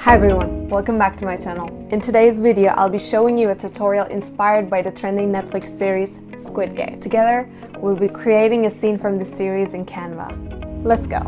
Hi everyone, welcome back to my channel. In today's video, I'll be showing you a tutorial inspired by the trending Netflix series Squid Game. Together, we'll be creating a scene from the series in Canva. Let's go.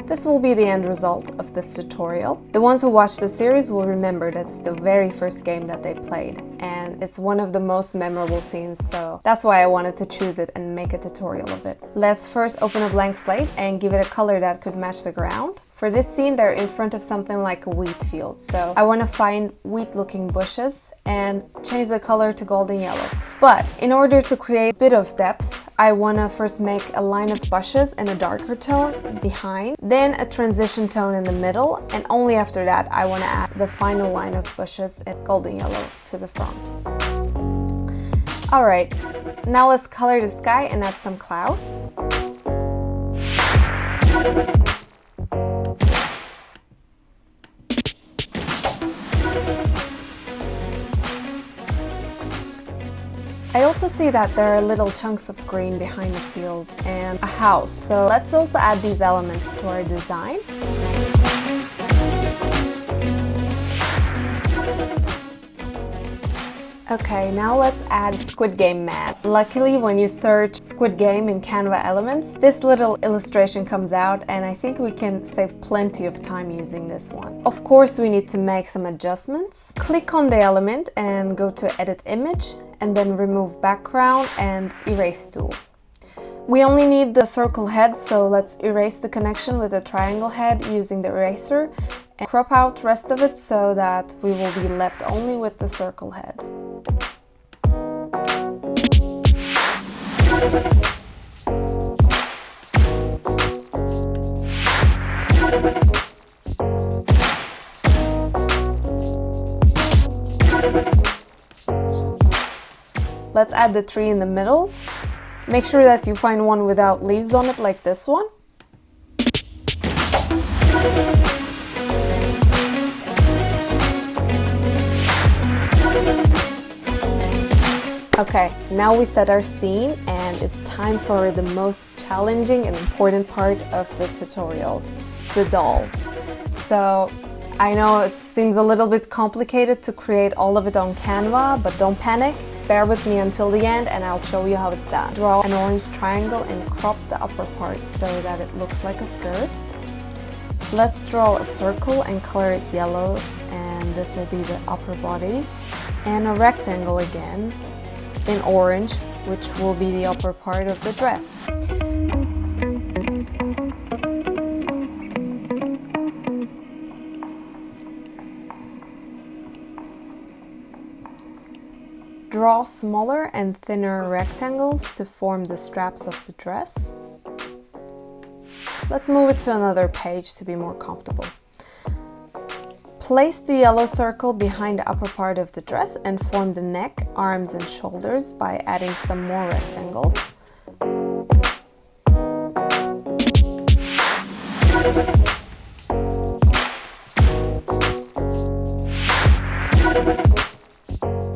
This will be the end result of this tutorial. The ones who watched the series will remember that it's the very first game that they played, and it's one of the most memorable scenes, so that's why I wanted to choose it and make a tutorial of it. Let's first open a blank slate and give it a color that could match the ground. For this scene, they're in front of something like a wheat field, so I want to find wheat-looking bushes and change the color to golden yellow. But in order to create a bit of depth, I want to first make a line of bushes in a darker tone behind, then a transition tone in the middle, and only after that I want to add the final line of bushes in golden yellow to the front. Alright, now let's color the sky and add some clouds. I also see that there are little chunks of green behind the field and a house, so let's also add these elements to our design. Okay, now let's add Squid Game man. Luckily, when you search Squid Game in Canva Elements, this little illustration comes out, and I think we can save plenty of time using this one. Of course, we need to make some adjustments. Click on the element and go to Edit Image, and then remove background and erase tool. We only need the circle head, so let's erase the connection with the triangle head using the eraser and crop out the rest of it so that we will be left only with the circle head. Let's add the tree in the middle. Make sure that you find one without leaves on it, like this one. Okay, now we set our scene, and it's time for the most challenging and important part of the tutorial, the doll. So, I know it seems a little bit complicated to create all of it on Canva, but don't panic. Bear with me until the end and I'll show you how it's done. Draw an orange triangle and crop the upper part so that it looks like a skirt. Let's draw a circle and color it yellow, and this will be the upper body. And a rectangle again in orange, which will be the upper part of the dress. Draw smaller and thinner rectangles to form the straps of the dress. Let's move it to another page to be more comfortable. Place the yellow circle behind the upper part of the dress and form the neck, arms and shoulders by adding some more rectangles.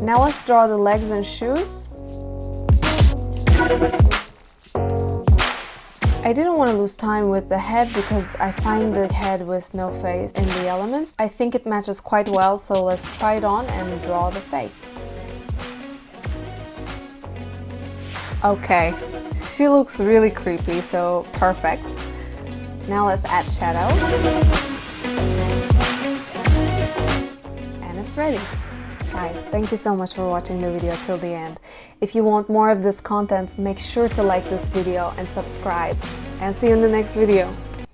Now let's draw the legs and shoes. I didn't want to lose time with the head because I find this head with no face in the elements. I think it matches quite well, so let's try it on and draw the face. Okay, she looks really creepy, so perfect. Now let's add shadows. And it's ready. Guys, thank you so much for watching the video till the end. If you want more of this content, make sure to like this video and subscribe. And see you in the next video.